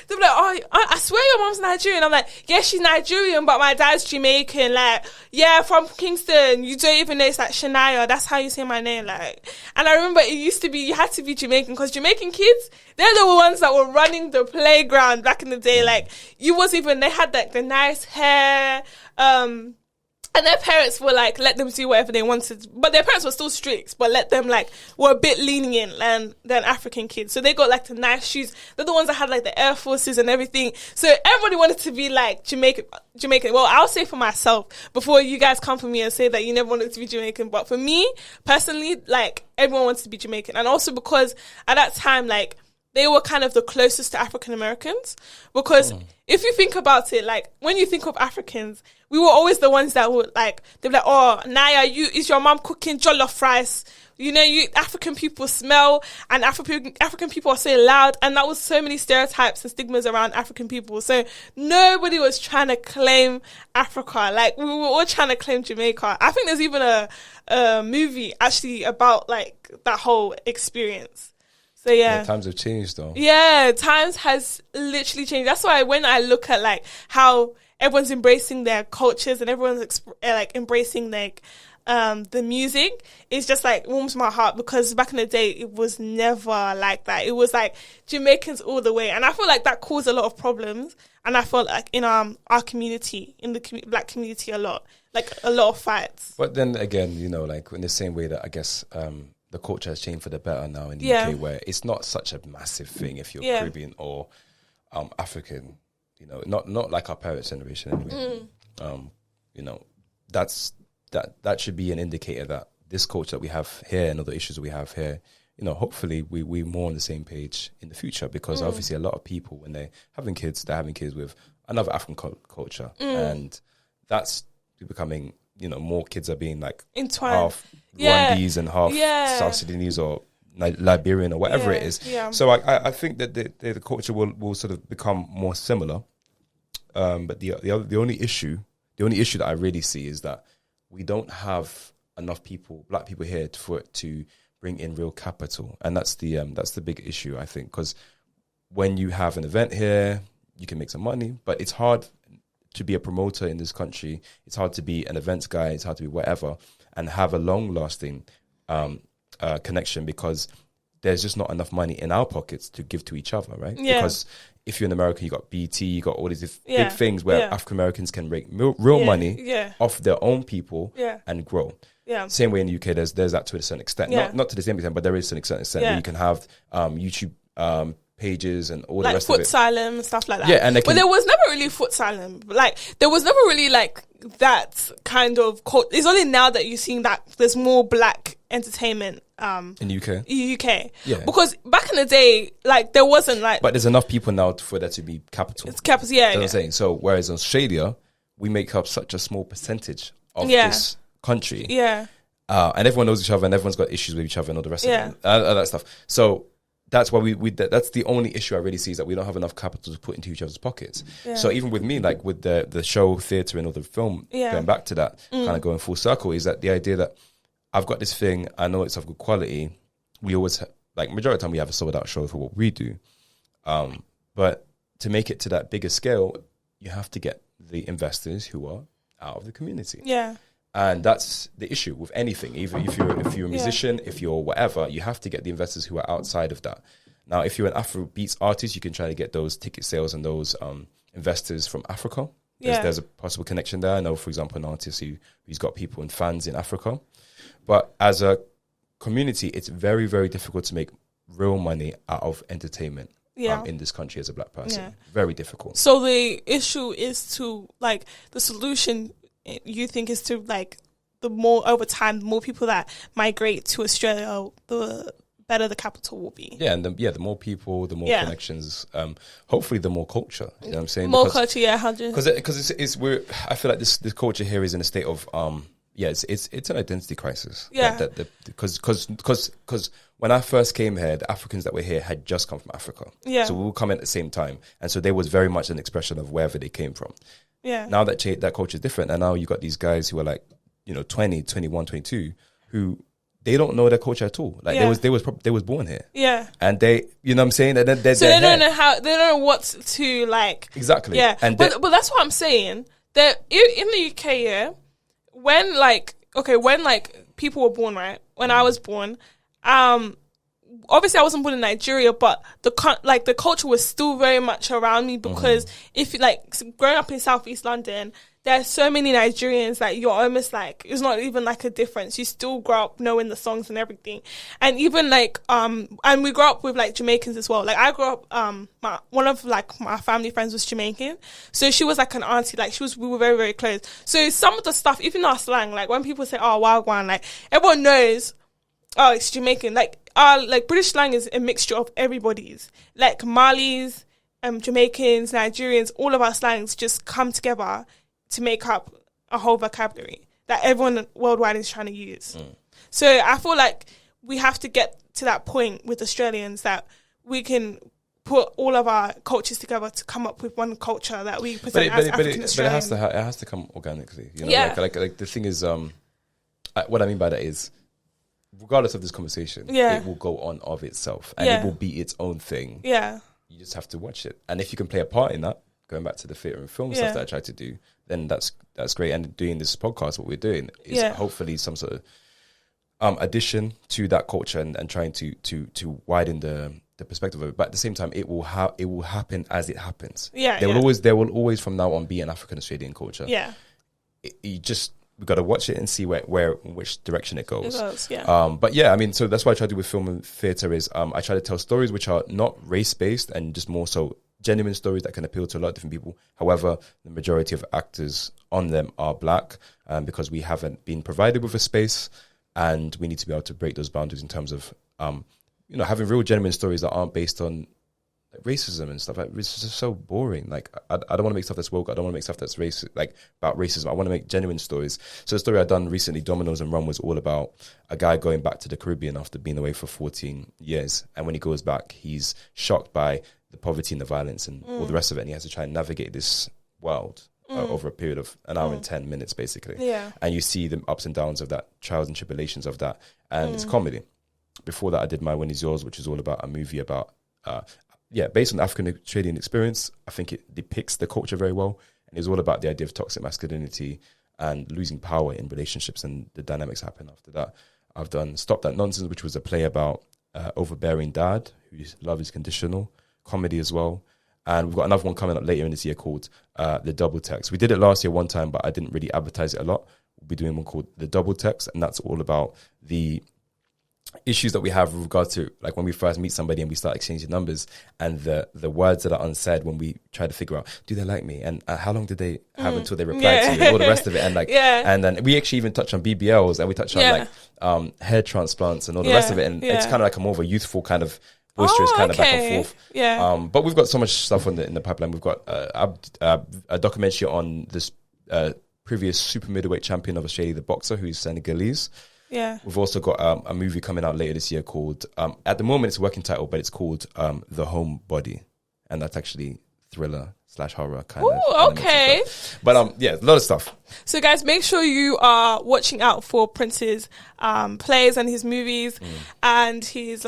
They're like, oh, I swear your mom's Nigerian. I'm like, yeah, she's Nigerian, but my dad's Jamaican. Like, yeah, from Kingston. You don't even know it's like Shania. That's how you say my name. Like, and I remember it used to be, you had to be Jamaican because Jamaican kids, they're the ones that were running the playground back in the day. Like, they had like the nice hair, and their parents were like, let them do whatever they wanted. But their parents were still strict, but let them like, were a bit lenient than African kids. So they got like the nice shoes. They're the ones that had like the Air Forces and everything. So everybody wanted to be like Jamaican. Well, I'll say for myself, before you guys come for me and say that you never wanted to be Jamaican. But for me, personally, like everyone wants to be Jamaican. And also because at that time, like, they were kind of the closest to African Americans because if you think about it, like when you think of Africans, we were always the ones that would like, they'd be like, oh, Naya, is your mom cooking jollof rice? You know, African people smell and African people are so loud. And that was so many stereotypes and stigmas around African people. So nobody was trying to claim Africa. Like we were all trying to claim Jamaica. I think there's even a movie actually about like that whole experience. So yeah,
times have changed though.
Yeah, times has literally changed. That's why when I look at like how everyone's embracing their cultures and everyone's like embracing like the music, it's just like warms my heart because back in the day it was never like that. It was like Jamaicans all the way, and I feel like that caused a lot of problems. And I felt like in our community, in the black community, a lot of fights.
But then again, you know, like in the same way that I guess the culture has changed for the better now in the UK, where it's not such a massive thing if you're Caribbean or African, you know, not like our parents' generation anyway. You know, that should be an indicator that this culture that we have here and other issues that we have here, you know, hopefully we're more on the same page in the future because obviously a lot of people, when they're having kids with another African culture, and that's becoming, you know, more kids are being like
entwined.
Half Rwandese and half South Sudanese or Liberian or whatever it is. Yeah. So I think that the culture will sort of become more similar. But the only issue that I really see is that we don't have enough black people here for it to bring in real capital, and that's the big issue, I think, because when you have an event here, you can make some money, but it's hard to be a promoter in this country. It's hard to be an events guy. It's hard to be whatever and have a long-lasting connection because there's just not enough money in our pockets to give to each other, right? Yeah. Because if you're in America, you got BT, you got all these big things where African Americans can make real money off their own people and grow. Yeah. Same way in the UK, there's that to a certain extent. Not to the same extent, but there is to an extent where you can have YouTube pages and all the rest of it.
Like Footsylum and stuff like that.
Yeah, and
but there was never really Footsylum. Like, there was never really like that kind of it's only now that you're seeing that there's more black entertainment
in the UK.
Yeah. Because back in the day, like there wasn't like,
but there's enough people now for there to be capital.
It's capital, yeah.
That's what I'm saying. So whereas in Australia, we make up such a small percentage of this country.
Yeah.
And everyone knows each other and everyone's got issues with each other and all the rest of it. That stuff. So that's why that's the only issue I really see is that we don't have enough capital to put into each other's pockets. Yeah. So even with me, like with the show, theatre and all the film, going back to that, kind of going full circle, is that the idea that I've got this thing, I know it's of good quality. We always, like majority of the time we have a sold out show for what we do. But to make it to that bigger scale, you have to get the investors who are out of the community.
Yeah.
And that's the issue with anything. Even if you're a musician, if you're whatever, you have to get the investors who are outside of that. Now, if you're an Afrobeats artist, you can try to get those ticket sales and those investors from Africa. There's a possible connection there. I know, for example, an artist who's got people and fans in Africa. But as a community, it's very, very difficult to make real money out of entertainment in this country as a black person. Yeah. Very difficult.
So the issue is to, like, the solution you think is to, like, the more over time, the more people that migrate to Australia, the better the capital will be.
Yeah, and the more people, the more connections, hopefully the more culture. You know what I'm saying?
More culture, 100.
Because I feel like this culture here is in a state of it's an identity crisis.
Yeah.
Because when I first came here, the Africans that were here had just come from Africa.
Yeah.
So we all come in at the same time, and so there was very much an expression of wherever they came from.
Yeah.
Now that culture is different, and now you got these guys who are like, 20, 21, 22, who they don't know their culture at all. Like they was born here.
Yeah.
And they, you know what I'm saying? And they
don't know what to like.
Exactly.
Yeah. And but that's what I'm saying. That in the UK, when people were born, right? When I was born, obviously I wasn't born in Nigeria, but the culture was still very much around me, because if growing up in Southeast London, there's so many Nigerians that you're almost like, it's not even like a difference. You still grow up knowing the songs and everything. And even and we grew up with like Jamaicans as well. Like I grew up, one of like my family friends was Jamaican. So she was like an auntie, we were very, very close. So some of the stuff, even our slang, like when people say, oh, Wagwan, like everyone knows, oh, it's Jamaican. Like our British slang is a mixture of everybody's. Like Malis, Jamaicans, Nigerians, all of our slangs just come together to make up a whole vocabulary that everyone worldwide is trying to use. So I feel like we have to get to that point with Australians that we can put all of our cultures together to come up with one culture that we present as African Australian.
But it has to come organically. Like the thing is, what I mean by that is, regardless of this conversation, it will go on of itself, and it will be its own thing.
Yeah,
you just have to watch it, and if you can play a part in that, going back to the theatre and film stuff that I try to do, then that's great. And doing this podcast, what we're doing is hopefully some sort of addition to that culture, and trying to widen the perspective of it. But at the same time, it will happen as it happens. There will always from now on be an African Australian culture.
Yeah,
we got to watch it and see which direction it goes. But I mean, so that's what I try to do with film and theatre is I try to tell stories which are not race based, and just more so genuine stories that can appeal to a lot of different people. However, the majority of actors on them are black, because we haven't been provided with a space, and we need to be able to break those boundaries in terms of having real genuine stories that aren't based on racism and stuff. It's just so boring. Like I don't want to make stuff that's woke. I don't want to make stuff that's about racism. I want to make genuine stories. So the story I done recently, Dominoes and Rum, was all about a guy going back to the Caribbean after being away for 14 years, and when he goes back, he's shocked by the poverty and the violence and all the rest of it, and he has to try and navigate this world over a period of an hour and 10 minutes basically. And you see the ups and downs of that, trials and tribulations of that, and it's comedy. Before that, I did My When Is Yours, which is all about a movie about based on the African Australian experience. I think it depicts the culture very well, and it's all about the idea of toxic masculinity and losing power in relationships and the dynamics happen after that. I've done Stop That Nonsense, which was a play about overbearing dad whose love is conditional, comedy as well. And we've got another one coming up later in this year called The Double Text. We did it last year one time, but I didn't really advertise it a lot. We'll be doing one called The Double Text, and that's all about the issues that we have with regard to, like, when we first meet somebody and we start exchanging numbers, and the words that are unsaid when we try to figure out, do they like me, and how long did they have until they reply to you, all the rest of it, and and then we actually even touch on BBLs, and we touch on hair transplants and all the rest of it, and it's kind of like a more of a youthful kind of boisterous kind of back and forth. But we've got so much stuff in the pipeline. We've got a documentary on this previous super middleweight champion of Australia, the boxer, who's Senegalese. We've also got a movie coming out later this year called, at the moment it's a working title, but it's called The Homebody, and that's actually thriller/horror kind of. Okay. But a lot of stuff.
So guys, make sure you are watching out for Prince's plays and his movies and his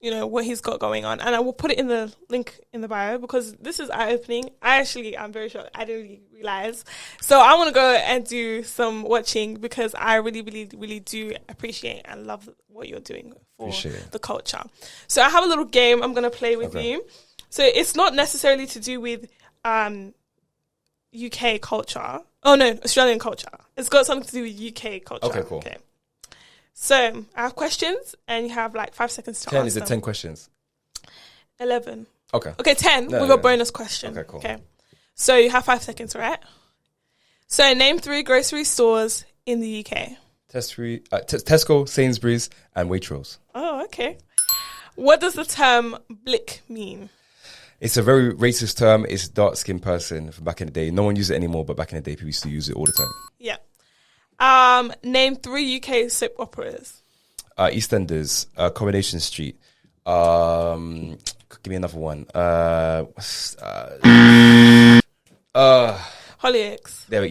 what he's got going on. And I will put it in the link in the bio because this is eye-opening. I'm very shocked. I didn't really realize. So I want to go and do some watching because I really, really, really do appreciate and love what you're doing for the culture. So I have a little game I'm going to play with you. So it's not necessarily to do with UK culture. Oh, no, Australian culture. It's got something to do with UK culture.
Okay, cool.
Okay. So I have questions, and you have like 5 seconds to
10,
answer.
is it 10 questions?
11.
Okay.
Okay, 10 with a bonus question.
Okay, cool.
Okay. So you have 5 seconds, right? So name 3 grocery stores in the UK.
Tesco, Sainsbury's, and Waitrose.
Oh, okay. What does the term blick mean?
It's a very racist term. It's a dark-skinned person from back in the day. No one uses it anymore, but back in the day, people used to use it all the time.
Yeah. Name 3 UK soap operas.
EastEnders, Coronation Street. Give me another one.
Hollyoaks.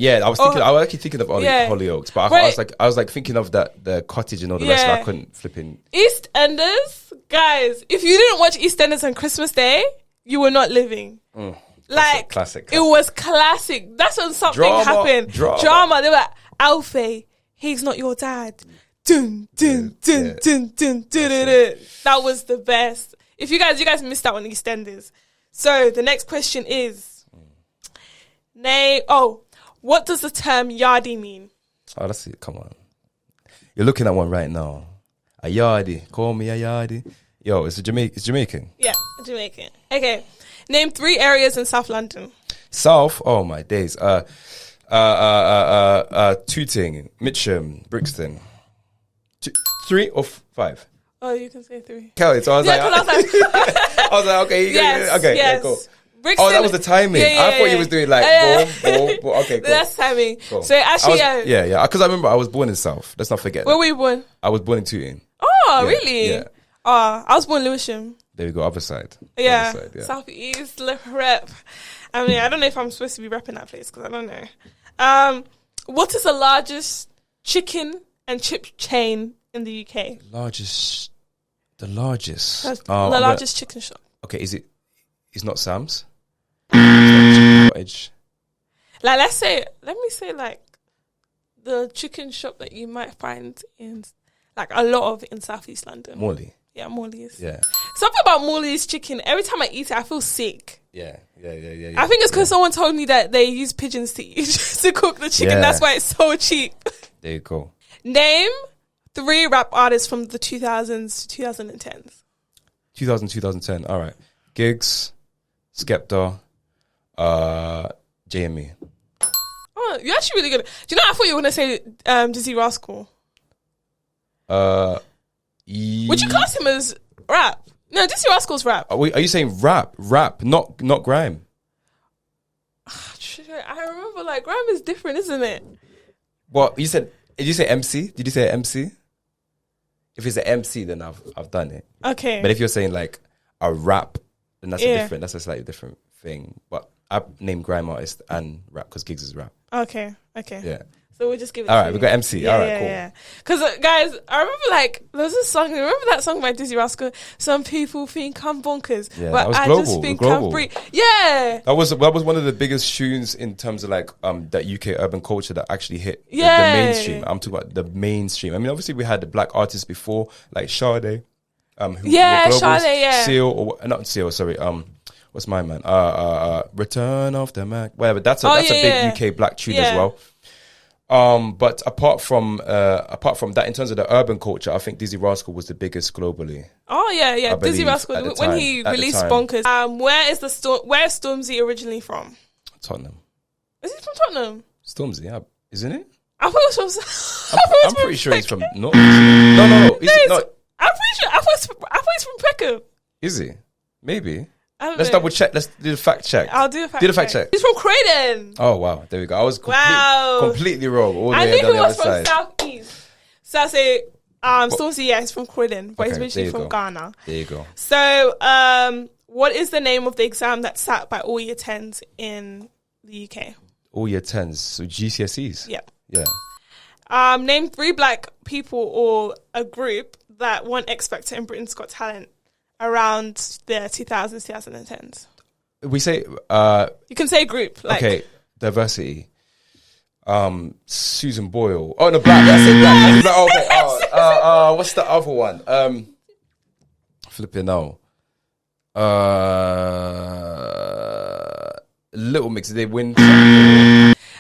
Yeah, I was actually thinking of Hollyoaks, but I was thinking of the cottage and all the rest. And I couldn't flip in.
EastEnders, guys. If you didn't watch EastEnders on Christmas Day, you were not living.
Classic.
It was classic. That's when something happened. Drama. They were like, Alfie, he's not your dad. Dun, dun, dun, dun, dun, dun, dun, dun. That was the best. If you guys missed out on EastEnders. So the next question is, what does the term yardie mean?
Oh, that's it. Come on. You're looking at one right now. A yardie. Call me a yardie. Yo, it's Jamaican.
Yeah, Jamaican. Okay. Name 3 areas in South London.
South? Oh, my days. Tooting, Mitcham, Brixton. 3 or 5?
Oh, you can say 3.
Kelly, so I was like, okay,
yes.
Yeah, cool.
Brixton,
that was the timing. I thought you was doing like boom. Okay, cool.
That's timing.
Cool.
So actually,
because I remember I was born in South. Let's not forget.
Where were you born?
I was born in Tooting.
Oh, really?
Yeah.
I was born in Lewisham.
There we go, other side.
Yeah,
Other side, yeah.
South East rep. I mean, I don't know if I'm supposed to be repping that place because I don't know. What is the largest chicken and chip chain in the UK?
The largest.
The largest chicken shop.
Okay, it's not Sam's? It's Cottage.
Like, let me say like the chicken shop that you might find in like a lot of in Southeast London.
Morley.
Yeah, Morley's.
Yeah.
Something about Morley's chicken. Every time I eat it, I feel sick.
Yeah.
I think it's because someone told me that they use pigeons to cook the chicken.
Yeah.
That's why it's so cheap.
There you go.
Name 3 rap artists from the 2000s to 2010s.
2010. All right. Giggs, Skepta, JME.
Oh, you're actually really good. Do you know, I thought you were going to say Dizzy Rascal. Would you class him as rap? No, Dizzy Rascal's rap.
Are you saying rap? Rap, not grime.
I remember like grime is different, isn't it?
Well, did you say MC? Did you say MC? If it's an MC, then I've done it.
Okay.
But if you're saying like a rap, then that's a slightly different thing. But I named grime artist and rap because Giggs is rap.
Okay.
Yeah.
So we'll just give it.
All right, we got MC. All right, cool.
Yeah. Because guys, I remember like there was a song. Remember that song by Dizzy Rascal? Some people think I'm bonkers,
Yeah,
but
that was
I
global,
just think
global.
I'm free. Yeah.
That was one of the biggest tunes in terms of like that UK urban culture that actually hit the mainstream. I'm talking about the mainstream. I mean, obviously we had the black artists before, like Sade, who were globals.
Sade, yeah.
Seal or not Seal? Sorry, what's my man? Return of the Mac. Whatever. That's a big UK black tune as well. But apart from that, in terms of the urban culture, I think Dizzy Rascal was the biggest globally.
Oh yeah. Dizzy Rascal when he released Bonkers. Where is Stormzy originally from?
Tottenham.
Is he from Tottenham?
Stormzy, yeah, isn't it?
I thought it was from.
I'm pretty sure he's from. No. I'm
pretty sure. I thought he's from Peckham.
Is he? Maybe.
Let's
double check. Let's do the fact check.
I'll do a fact check.
Do the fact check.
He's from Croydon.
Oh, wow. There we go. I was completely wrong. All the
I
way
knew
down
he
the
was from
other side.
South East. So I say, Stormzy, yeah, he's from Croydon, but he's
Okay,
originally
there you
from
go.
Ghana.
There you go.
So, what is the name of the exam that's sat by all year 10s in the UK?
All year 10s. So GCSEs?
Yep.
Yeah.
Name 3 black people or a group that won X Factor in Britain's Got Talent around the 2000s, 2010s.
We say
You can say group. Like,
okay, diversity. Susan Boyle. Oh no, Black. That's it. Black. Okay. What's the other one? Flipping now. Little Mix. Did they win?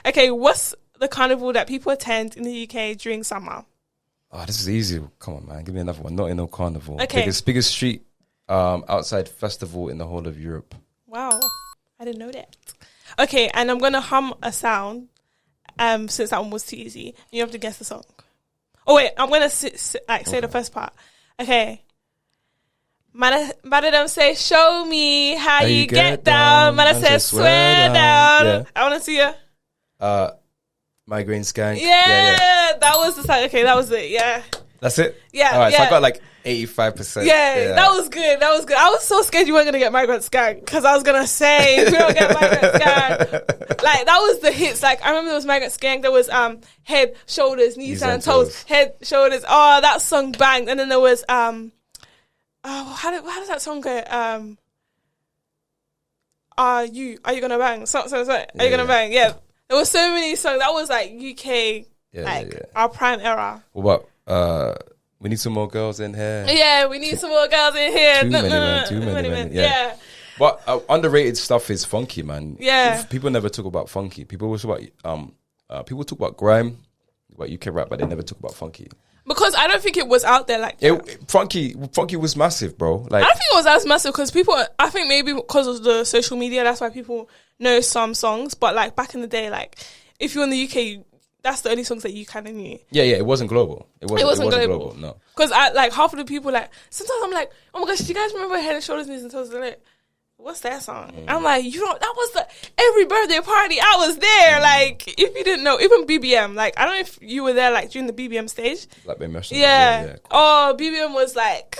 Okay, what's the carnival that people attend in the UK during summer?
Oh, this is easy. Come on, man. Give me another one. Nottingham Carnival.
Okay.
Biggest street outside festival in the whole of Europe.
Wow, I didn't know that. Okay, and I'm gonna hum a sound. Since that one was too easy, you have to guess the song. Oh wait, I'm gonna say the first part. Okay. Man of them say, show me how you get down. Man of say, swear down.
Yeah.
I want to see you.
Migraine Skank.
Yeah, that was the song. Okay, that was it. Yeah.
That's it?
Yeah.
All right,
yeah.
so I got like 85%.
Yeah, that was good. That was good. I was so scared you weren't going to get Migrant Skank because I was going to say, if we don't get Migrant Skank. Like, that was the hits. Like, I remember there was Migrant Skank. There was head, shoulders, knees and toes. Head, shoulders. Oh, that song banged. And then there was, how does that song go? Are you gonna bang? So, are you gonna bang? Yeah. There were so many songs. That was like UK, our prime era.
What about, we need some more girls in here.
Yeah, we need some more girls in here.
Too many. Yeah. But underrated stuff is funky, man.
Yeah.
People never talk about funky. People always talk about, people talk about grime, about UK rap, but they never talk about funky.
Because I don't think it was out there like that.
Funky was massive, bro. Like,
I don't think it was as massive because I think maybe because of the social media, that's why people know some songs. But like back in the day, like if you're in the UK, that's the only songs that you kind of knew.
Yeah, it wasn't global. It wasn't global. No.
Because half of the people, like, sometimes I'm like, oh my gosh, do you guys remember Head and Shoulders, Knees and Toes? They're like, what's that song? I'm like, that was every birthday party. I was there. Like, if you didn't know, even BBM, like, I don't know if you were there, like, during the BBM stage.
Like,
yeah. Oh, BBM was like,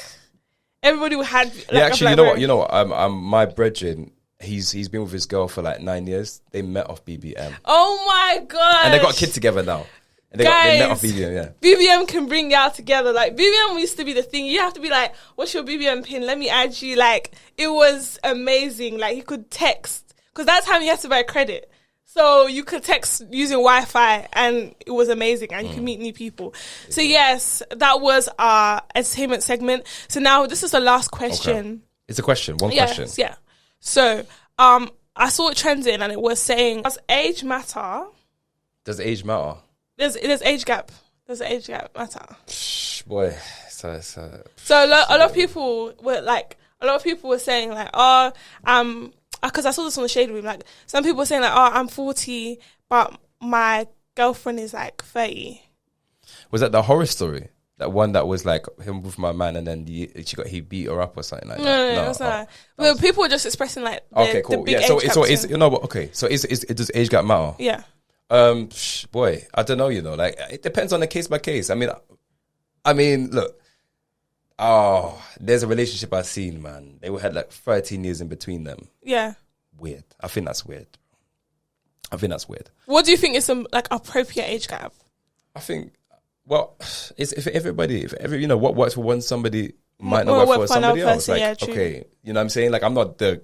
everybody had. Like,
yeah, actually, you know what? My brethren, he's been with his girl for like 9 years. They met off BBM.
Oh my god!
And they got a kid together now. And they met off BBM. Yeah,
BBM can bring y'all together. Like BBM used to be the thing. You have to be like, "What's your BBM pin? Let me add you." Like it was amazing. Like you could text because that time you had to buy credit, so you could text using Wi-Fi, and it was amazing. And you could meet new people. So yes, that was our entertainment segment. So now this is the last question.
Okay. It's a question. One question.
Yeah. So, I saw it trending and it was saying, does age matter?
Does age matter?
There's age gap. Does the age gap matter?
Boy. So
a lot of people were saying like, because I saw this on the Shade Room, like some people were saying like, I'm 40, but my girlfriend is like 30.
Was that the horror story? That one that was like him with my man, and then he beat her up or something like that.
No, that's not. But people were just expressing like,
okay, cool.
The big
So
age
okay. So does age gap matter?
Yeah.
Boy, I don't know. Like it depends on the case by case. I mean, look. Oh, there's a relationship I've seen, man. They had like 13 years in between them.
Yeah.
Weird. I think that's weird.
What do you think is some like appropriate age gap?
I think. Well, it's if everybody, what works for one somebody might not work for somebody else.
Person,
like, okay, you know what I'm saying? Like, I'm not the,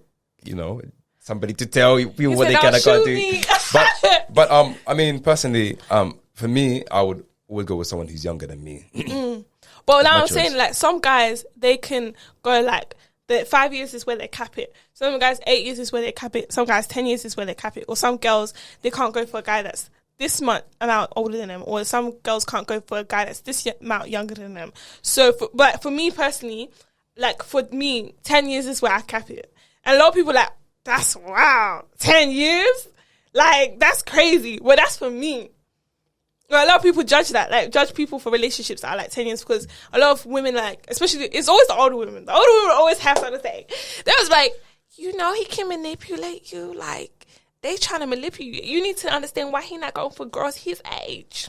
somebody to tell people what they can and can't do. But I mean, personally, for me, I would go with someone who's younger than me.
But now I'm saying, like, some guys, they can go like, 5 years is where they cap it. Some guys, 8 years is where they cap it. Some guys, 10 years is where they cap it. Or some girls, they can't go for a guy that's this amount older than them, or some girls can't go for a guy that's this amount younger than them. So, for me personally, like for me, 10 years is where I cap it. And a lot of people are like, that's wow, 10 years? Like, that's crazy. Well, that's for me. Well, a lot of people judge that, like judge people for relationships that are like 10 years because a lot of women, like, especially, it's always the older women. The older women always have something to say. They was like, he can manipulate you, like, they trying to manipulate you. You need to understand why he not going for girls his age.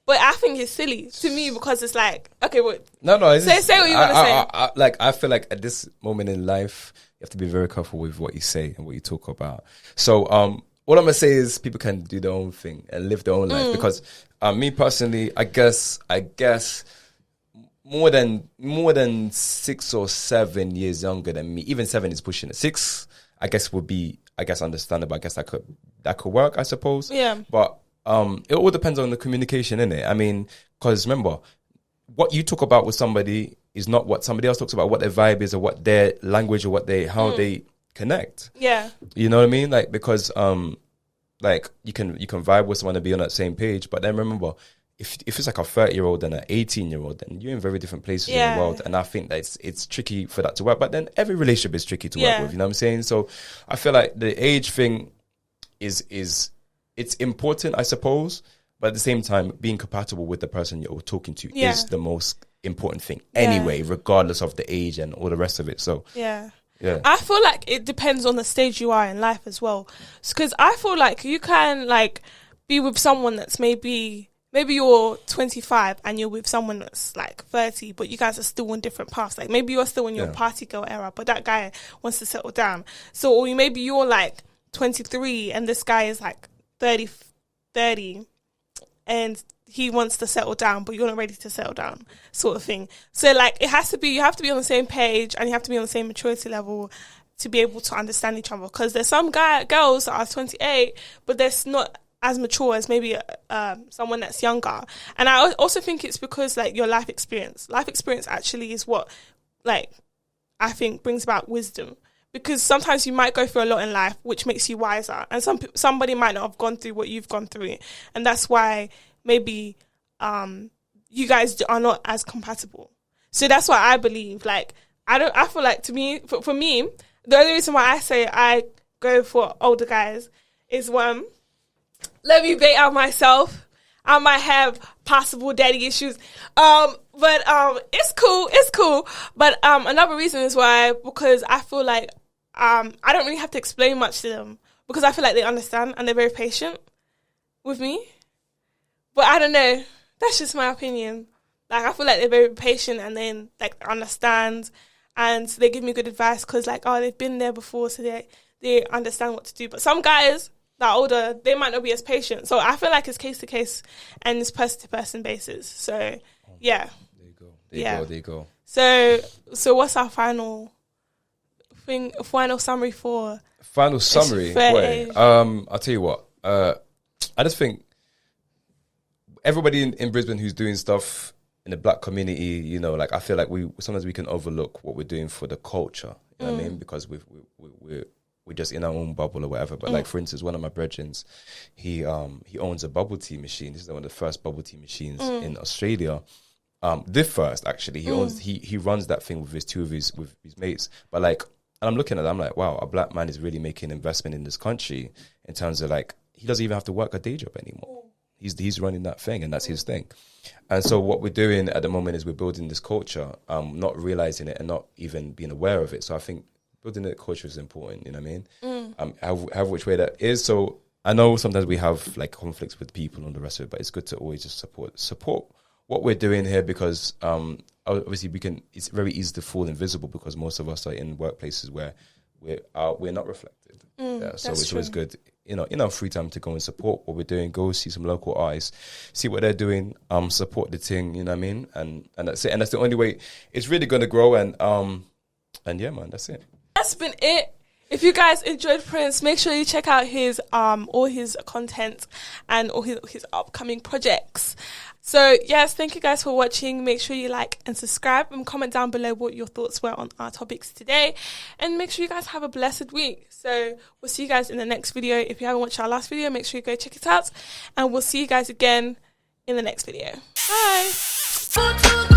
But I think it's silly to me because it's like, okay, what?
No.
Say what you want to say.
I feel like at this moment in life, you have to be very careful with what you say and what you talk about. So, what I'm gonna say is people can do their own thing and live their own life because me personally, I guess more than 6 or 7 years younger than me. Even 7 is pushing it. 6, I guess, would be, understandable. I guess that could work, I suppose.
Yeah.
But it all depends on the communication, innit? I mean, because remember, what you talk about with somebody is not what somebody else talks about, what their vibe is or what their language or how they connect.
Yeah.
You know what I mean? Like, because like you can vibe with someone and be on that same page, but then remember, if it's like a 30-year-old and an 18-year-old, then you're in very different places in the world, and I think that it's tricky for that to work. But then every relationship is tricky to work with. You know what I'm saying? So I feel like the age thing is it's important, I suppose, but at the same time, being compatible with the person you're talking to is the most important thing anyway, regardless of the age and all the rest of it. So
yeah. I feel like it depends on the stage you are in life as well, because I feel like you can like be with someone that's maybe you're 25 and you're with someone that's like 30, but you guys are still on different paths. Like maybe you're still in your party girl era, but that guy wants to settle down. So, or maybe you're like 23 and this guy is like 30 and he wants to settle down, but you're not ready to settle down, sort of thing. So like you have to be on the same page and you have to be on the same maturity level to be able to understand each other. Because there's some girls that are 28, but they're not as mature as maybe someone that's younger. And I also think it's because like your life experience actually is what like I think brings about wisdom, because sometimes you might go through a lot in life which makes you wiser, and somebody might not have gone through what you've gone through, and that's why maybe you guys are not as compatible. So that's what I believe. Like I feel like, to me, for me, the only reason why I say I go for older guys is one, let me bait out myself. I might have possible daddy issues. But it's cool. But another reason is why, because I feel like I don't really have to explain much to them, because I feel like they understand and they're very patient with me. But I don't know. That's just my opinion. Like, I feel like they're very patient and then like understand, and they give me good advice because like, oh, they've been there before, so they understand what to do. But some guys that are older, they might not be as patient. So I feel like it's case to case and it's person to person basis. So yeah. There you go. So what's our final summary for?
Final summary. Wait, I'll tell you what. I just think everybody in Brisbane who's doing stuff in the black community, you know, like I feel like sometimes we can overlook what we're doing for the culture. You know what I mean? Because we're just in our own bubble or whatever. But like, for instance, one of my brethrens, he owns a bubble tea machine. This is one of the first bubble tea machines in Australia. The first, actually. He runs that thing with two of his mates. But like, and I'm looking at that, I'm like, wow, a black man is really making investment in this country in terms of like, he doesn't even have to work a day job anymore. He's running that thing, and that's his thing. And so what we're doing at the moment is we're building this culture, not realizing it and not even being aware of it. So I think building that culture is important, you know what I mean? However which way that is. So I know sometimes we have like conflicts with people and the rest of it, but it's good to always just support what we're doing here, because obviously it's very easy to fall invisible because most of us are in workplaces where we're not reflected. So it's always good, you know, in our free time to go and support what we're doing, go see some local artists, see what they're doing, support the thing, you know what I mean? And that's it. And that's the only way it's really going to grow. And yeah, man, that's it.
That's been it. If you guys enjoyed Prince, make sure you check out his all his content and all his upcoming projects. So yes, thank you guys for watching. Make sure you like and subscribe and comment down below what your thoughts were on our topics today. And make sure you guys have a blessed week. So we'll see you guys in the next video. If you haven't watched our last video, make sure you go check it out. And we'll see you guys again in the next video. Bye.